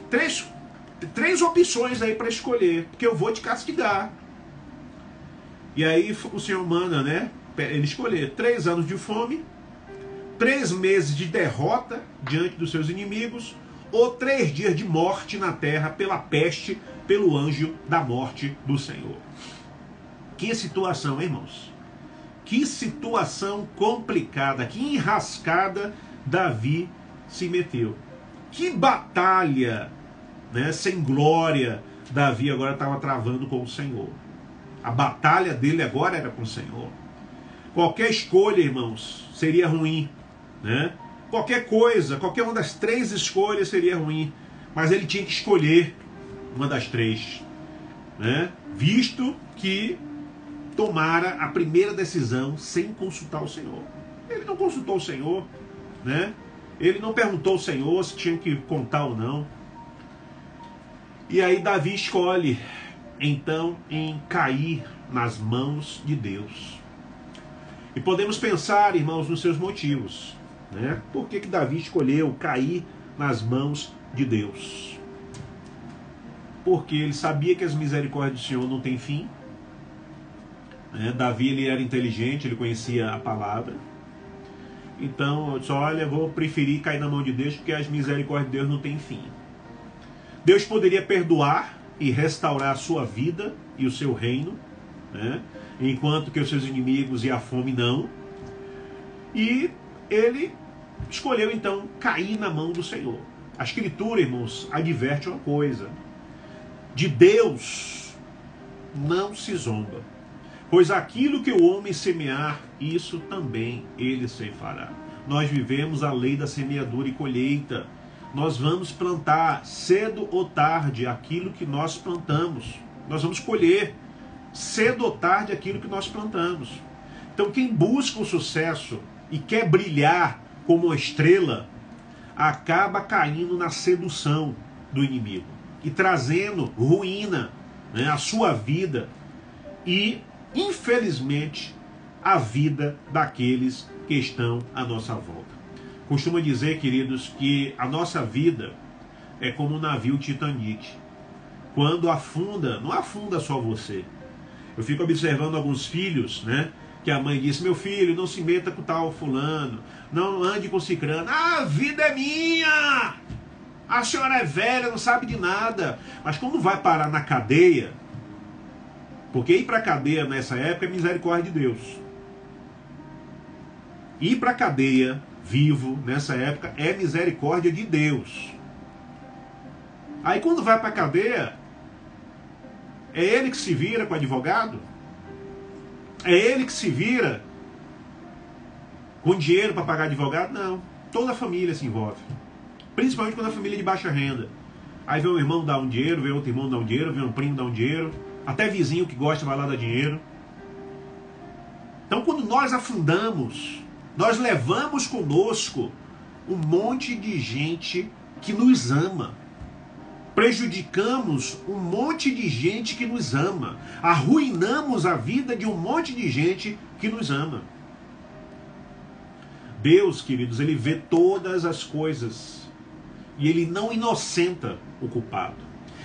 três opções aí para escolher, porque eu vou te castigar. E aí o Senhor manda, né, ele escolher 3 anos de fome, 3 meses de derrota diante dos seus inimigos, ou 3 dias de morte na terra pela peste, pelo anjo da morte do Senhor. Que situação, hein, irmãos? Que situação complicada, que enrascada Davi se meteu. Que batalha, né, sem glória, Davi agora estava travando com o Senhor. A batalha dele agora era com o Senhor. Qualquer escolha, irmãos, seria ruim, né? Qualquer coisa, qualquer uma das 3 escolhas seria ruim. Mas ele tinha que escolher uma das 3, né? Visto que tomara a primeira decisão sem consultar o Senhor. Ele não consultou o Senhor, né? Ele não perguntou ao Senhor se tinha que contar ou não. E aí Davi escolhe, então, em cair nas mãos de Deus. E podemos pensar, irmãos, nos seus motivos, né? Por que Davi escolheu cair nas mãos de Deus? Porque ele sabia que as misericórdias do Senhor não têm fim, né? Davi, ele era inteligente, ele conhecia a palavra. Então, eu disse, olha, eu vou preferir cair na mão de Deus, porque as misericórdias de Deus não têm fim. Deus poderia perdoar e restaurar a sua vida e o seu reino, né? Enquanto que os seus inimigos e a fome não. E ele escolheu então cair na mão do Senhor. A Escritura, irmãos, adverte uma coisa: de Deus não se zomba, pois aquilo que o homem semear, isso também ele ceifará. Nós vivemos a lei da semeadura e colheita. Nós vamos plantar cedo ou tarde aquilo que nós plantamos. Nós vamos colher cedo ou tarde aquilo que nós plantamos. Então quem busca o sucesso e quer brilhar como uma estrela, acaba caindo na sedução do inimigo e trazendo ruína, né, à sua vida e, infelizmente, a vida daqueles que estão à nossa volta. Costumo dizer, queridos, que a nossa vida é como um navio Titanic. Quando afunda, não afunda só você. Eu fico observando alguns filhos, né, que a mãe disse: meu filho, não se meta com tal fulano, não ande com cicrano. Ah, a vida é minha! A senhora é velha, não sabe de nada. Mas quando vai parar na cadeia, porque ir para a cadeia nessa época é misericórdia de Deus. Ir para a cadeia vivo nessa época é misericórdia de Deus. Aí quando vai para a cadeia, é ele que se vira com o advogado? É ele que se vira com dinheiro para pagar advogado? Não. Toda a família se envolve. Principalmente quando a família é de baixa renda. Aí vem um irmão dar um dinheiro, vem outro irmão dar um dinheiro, vem um primo dar um dinheiro. Até vizinho que gosta vai lá dar dinheiro. Então quando nós afundamos, nós levamos conosco um monte de gente que nos ama. Prejudicamos um monte de gente que nos ama. Arruinamos a vida de um monte de gente que nos ama. Deus, queridos, ele vê todas as coisas. E ele não inocenta o culpado.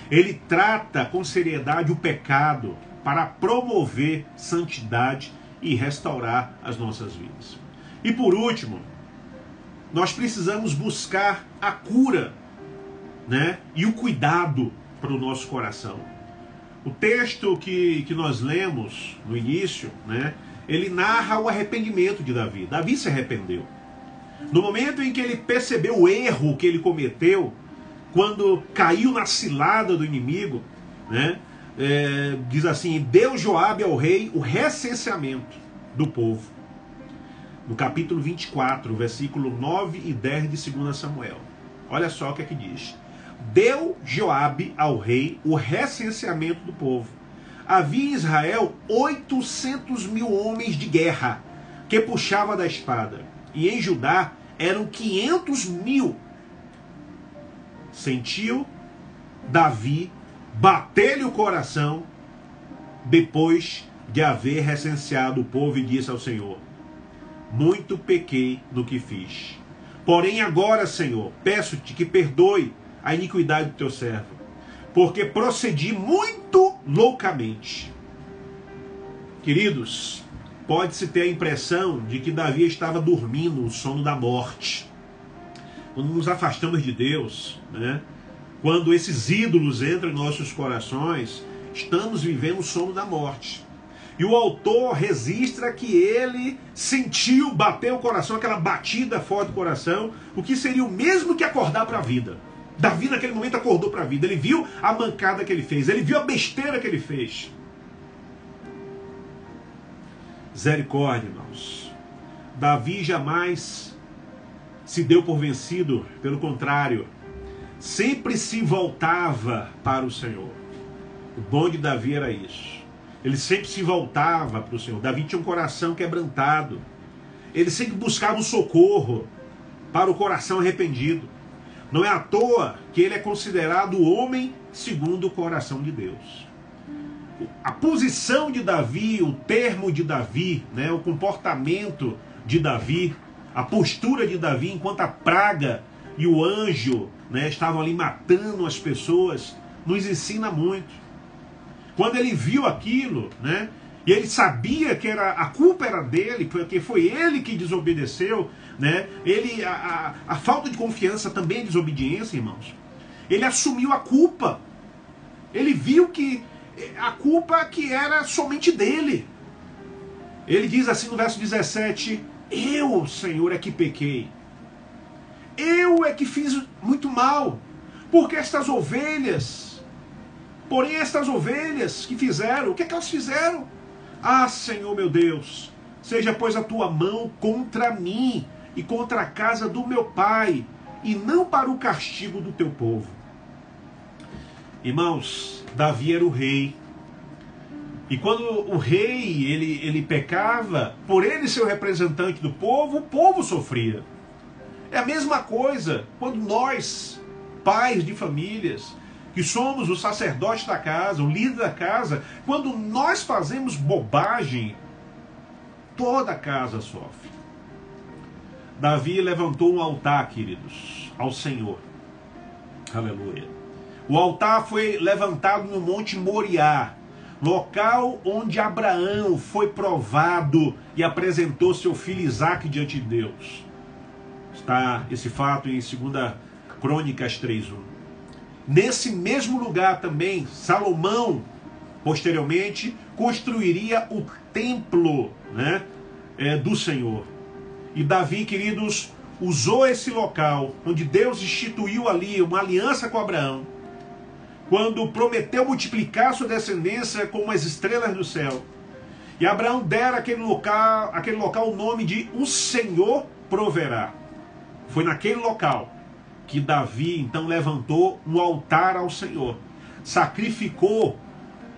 Ele trata com seriedade o pecado para promover santidade e restaurar as nossas vidas. E por último, nós precisamos buscar a cura, né, e o cuidado para o nosso coração. O texto que nós lemos no início, né, ele narra o arrependimento de Davi. Davi se arrependeu. No momento em que ele percebeu o erro que ele cometeu, quando caiu na cilada do inimigo, né, diz assim: deu Joabe ao rei o recenseamento do povo. No capítulo 24, versículo 9 e 10 de 2 Samuel. Olha só o que é que diz. Deu Joabe ao rei o recenseamento do povo. Havia em Israel 800.000 homens de guerra que puxavam da espada. E em Judá eram 500.000. Sentiu Davi bater-lhe o coração depois de haver recenseado o povo e disse ao Senhor: muito pequei no que fiz. Porém agora, Senhor, peço-te que perdoe a iniquidade do teu servo, porque procedi muito loucamente. Queridos, pode-se ter a impressão de que Davi estava dormindo o sono da morte. Quando nos afastamos de Deus, né, quando esses ídolos entram em nossos corações, estamos vivendo o sono da morte. E o autor registra que ele sentiu bater o coração, aquela batida forte do coração, o que seria o mesmo que acordar para a vida. Davi naquele momento acordou para a vida. Ele viu a mancada que ele fez. Ele viu a besteira que ele fez. Misericórdia, irmãos. Davi jamais se deu por vencido. Pelo contrário, sempre se voltava para o Senhor. O bom de Davi era isso. Ele sempre se voltava para o Senhor. Davi tinha um coração quebrantado. Ele sempre buscava o socorro para o coração arrependido. Não é à toa que ele é considerado o homem segundo o coração de Deus. A posição de Davi, o termo de Davi, né, o comportamento de Davi, a postura de Davi enquanto a praga e o anjo, né, estavam ali matando as pessoas, nos ensina muito. Quando ele viu aquilo, né, e ele sabia que a culpa era dele, porque foi ele que desobedeceu, né? A falta de confiança também é desobediência, irmãos. Ele assumiu a culpa. Ele viu que a culpa que era somente dele. Ele diz assim no verso 17: eu, Senhor, é que pequei. Eu é que fiz muito mal. Porque estas ovelhas, porém estas ovelhas que fizeram, o que é que elas fizeram? Ah, Senhor meu Deus, seja pois a tua mão contra mim e contra a casa do meu pai, e não para o castigo do teu povo. Irmãos, Davi era o rei. E quando o rei ele pecava, por ele ser o representante do povo, o povo sofria. É a mesma coisa quando nós, pais de famílias, que somos o sacerdote da casa, o líder da casa, quando nós fazemos bobagem, toda a casa sofre. Davi levantou um altar, queridos, ao Senhor. Aleluia. O altar foi levantado no Monte Moriá, local onde Abraão foi provado e apresentou seu filho Isaque diante de Deus. Está esse fato em 2 Crônicas 3:1. Nesse mesmo lugar também, Salomão, posteriormente, construiria o templo, né, do Senhor. E Davi, queridos, usou esse local, onde Deus instituiu ali uma aliança com Abraão, quando prometeu multiplicar sua descendência como as estrelas do céu. E Abraão dera aquele local o nome de o Senhor proverá. Foi naquele local que Davi então levantou um altar ao Senhor, sacrificou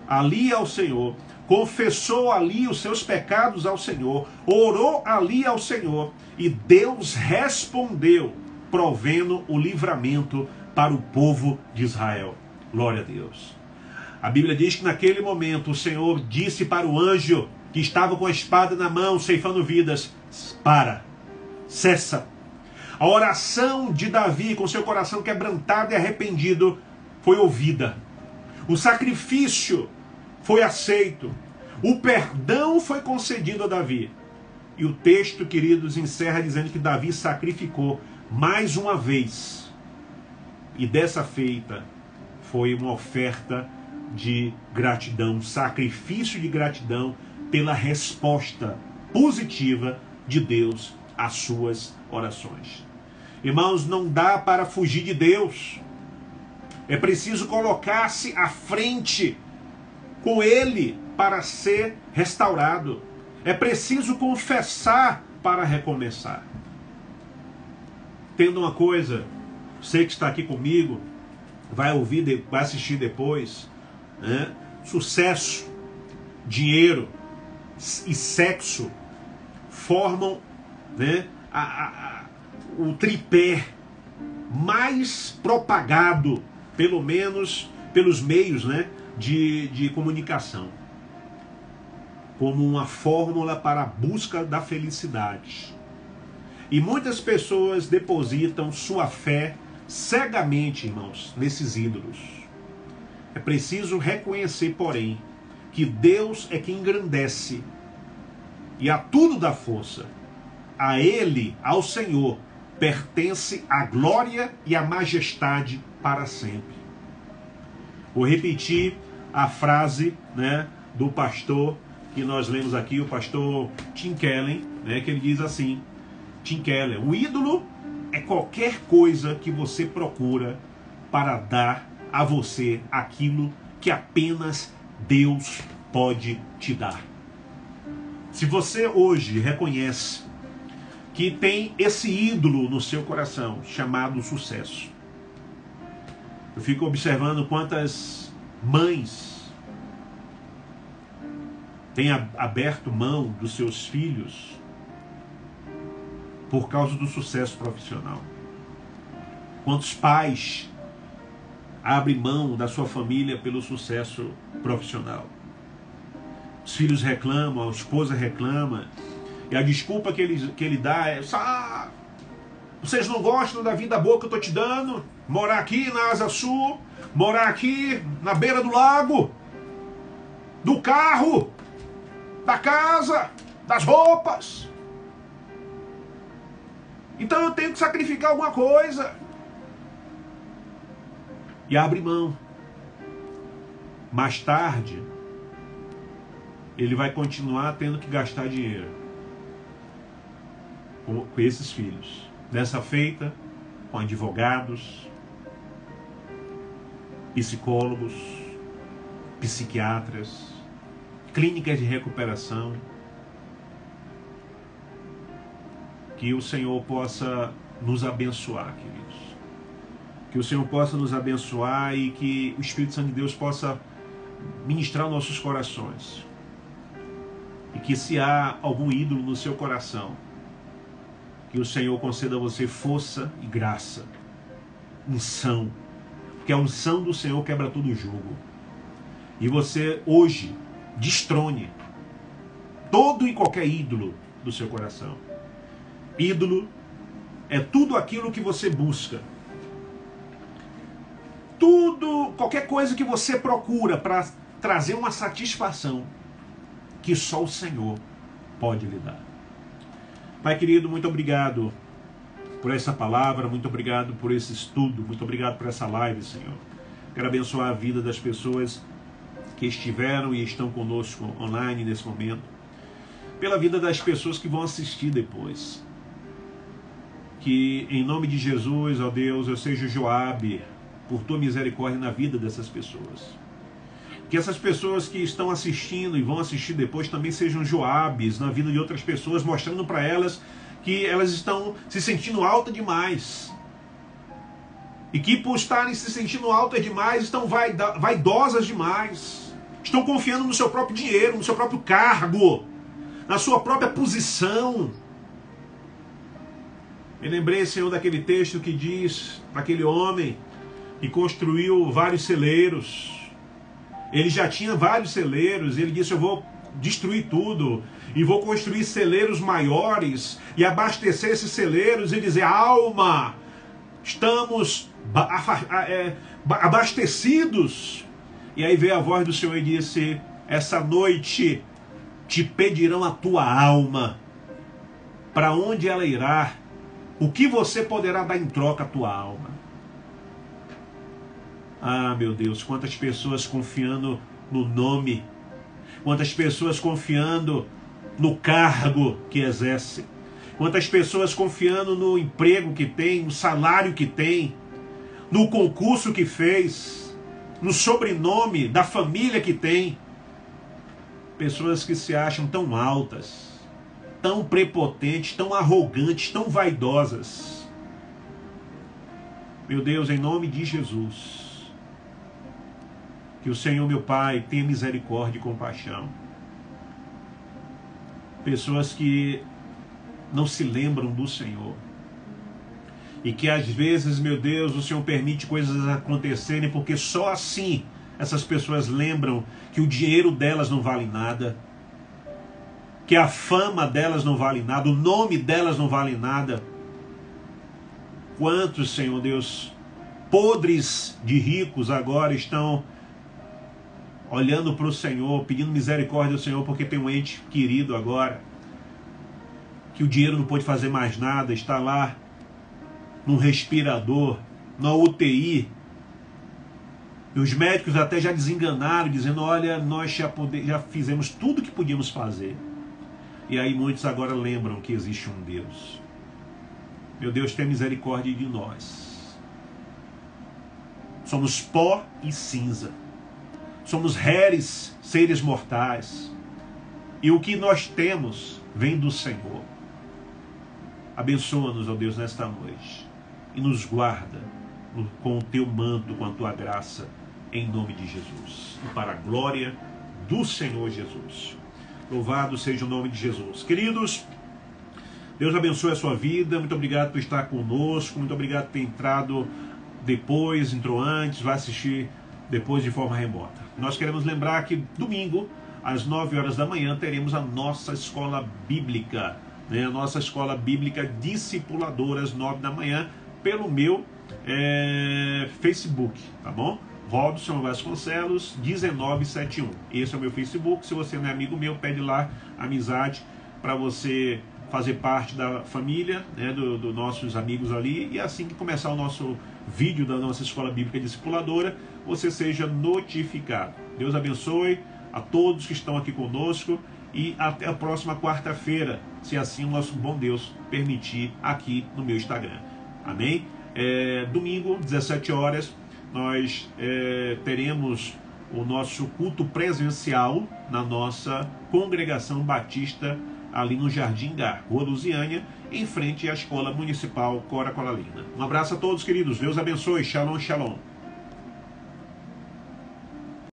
ali ao Senhor, confessou ali os seus pecados ao Senhor, orou ali ao Senhor, e Deus respondeu, provendo o livramento para o povo de Israel. Glória a Deus. A Bíblia diz que naquele momento o Senhor disse para o anjo que estava com a espada na mão, ceifando vidas: para, cessa. A oração de Davi, com seu coração quebrantado e arrependido, foi ouvida. O sacrifício foi aceito. O perdão foi concedido a Davi. E o texto, queridos, encerra dizendo que Davi sacrificou mais uma vez. E dessa feita foi uma oferta de gratidão, um sacrifício de gratidão pela resposta positiva de Deus às suas orações. Irmãos, não dá para fugir de Deus. É preciso colocar-se à frente com Ele para ser restaurado. É preciso confessar para recomeçar. Entenda uma coisa, você que está aqui comigo, vai ouvir, vai assistir depois, né? Sucesso, dinheiro e sexo formam, né, o tripé mais propagado, pelo menos pelos meios, né, de comunicação, como uma fórmula para a busca da felicidade. E muitas pessoas depositam sua fé cegamente, irmãos, nesses ídolos. É preciso reconhecer, porém, que Deus é quem engrandece e a tudo dá força. A Ele, ao Senhor, pertence a glória e a majestade para sempre. Vou repetir a frase, né, do pastor que nós lemos aqui, o pastor Tim Keller, né, que ele diz assim, Tim Keller: o ídolo é qualquer coisa que você procura para dar a você aquilo que apenas Deus pode te dar. Se você hoje reconhece que tem esse ídolo no seu coração chamado sucesso, eu fico observando quantas mães têm aberto mão dos seus filhos por causa do sucesso profissional. Quantos pais abrem mão da sua família pelo sucesso profissional. Os filhos reclamam, a esposa reclama, e a desculpa que ele dá é: vocês não gostam da vida boa que eu estou te dando? Morar aqui na Asa Sul, morar aqui na beira do lago, do carro, da casa, das roupas. Então eu tenho que sacrificar alguma coisa. E abre mão. Mais tarde, ele vai continuar tendo que gastar dinheiro com esses filhos. Dessa feita, com advogados, psicólogos, psiquiatras, clínicas de recuperação. Que o Senhor possa nos abençoar, queridos. Que o Senhor possa nos abençoar e que o Espírito Santo de Deus possa ministrar nossos corações. E que se há algum ídolo no seu coração, que o Senhor conceda a você força e graça, unção. Porque a unção do Senhor quebra todo jugo. E você hoje destrone todo e qualquer ídolo do seu coração. Ídolo é tudo aquilo que você busca. Tudo, qualquer coisa que você procura para trazer uma satisfação que só o Senhor pode lhe dar. Pai querido, muito obrigado por essa palavra, muito obrigado por esse estudo, muito obrigado por essa live, Senhor. Quero abençoar a vida das pessoas que estiveram e estão conosco online nesse momento, pela vida das pessoas que vão assistir depois. Que em nome de Jesus, ó Deus, eu seja Joabe por tua misericórdia na vida dessas pessoas. Que essas pessoas que estão assistindo e vão assistir depois também sejam Joabes na vida de outras pessoas, mostrando para elas que elas estão se sentindo altas demais. E que por estarem se sentindo altas demais, estão vaidosas demais. Estão confiando no seu próprio dinheiro, no seu próprio cargo, na sua própria posição. Me lembrei, Senhor, daquele texto que diz, daquele homem que construiu vários celeiros. Ele já tinha vários celeiros, ele disse: eu vou destruir tudo e vou construir celeiros maiores e abastecer esses celeiros e dizer: alma, estamos abastecidos. E aí veio a voz do Senhor e disse: essa noite te pedirão a tua alma, para onde ela irá, o que você poderá dar em troca à tua alma. Ah, meu Deus, quantas pessoas confiando no nome, quantas pessoas confiando no cargo que exerce, quantas pessoas confiando no emprego que tem, no salário que tem, no concurso que fez, no sobrenome da família que tem. Pessoas que se acham tão altas, tão prepotentes, tão arrogantes, tão vaidosas. Meu Deus, em nome de Jesus, que o Senhor, meu Pai, tenha misericórdia e compaixão. Pessoas que não se lembram do Senhor. E que às vezes, meu Deus, o Senhor permite coisas acontecerem, porque só assim essas pessoas lembram que o dinheiro delas não vale nada, que a fama delas não vale nada, o nome delas não vale nada. Quantos, Senhor Deus, podres de ricos agora estão olhando para o Senhor, pedindo misericórdia ao Senhor, porque tem um ente querido agora, que o dinheiro não pode fazer mais nada, está lá num respirador, na UTI, e os médicos até já desenganaram, dizendo: olha, nós já fizemos tudo o que podíamos fazer. E aí muitos agora lembram que existe um Deus. Meu Deus, tenha misericórdia de nós. Somos pó e cinza. Somos réis, seres mortais. E o que nós temos vem do Senhor. Abençoa-nos, ó Deus, nesta noite. E nos guarda com o teu manto, com a tua graça, em nome de Jesus. E para a glória do Senhor Jesus. Louvado seja o nome de Jesus. Queridos, Deus abençoe a sua vida. Muito obrigado por estar conosco. Muito obrigado por ter entrado depois, entrou antes, vai assistir depois de forma remota. Nós queremos lembrar que domingo, às 9 horas da manhã, teremos a nossa escola bíblica, né? A nossa escola bíblica discipuladora, às 9 da manhã, pelo meu Facebook, tá bom? Robson Vasconcelos 1971. Esse é o meu Facebook. Se você não é amigo meu, pede lá amizade para você fazer parte da família, né, dos nossos amigos ali, e assim que começar o nosso vídeo da nossa escola bíblica discipuladora, você seja notificado. Deus abençoe a todos que estão aqui conosco e até a próxima quarta-feira, se assim o nosso bom Deus permitir, aqui no meu Instagram. Amém? Domingo, 17 horas, nós teremos o nosso culto presencial na nossa congregação batista ali no Jardim Gar, Rua Lusiânia, em frente à Escola Municipal Cora Coralina. Um abraço a todos, queridos. Deus abençoe. Shalom, shalom.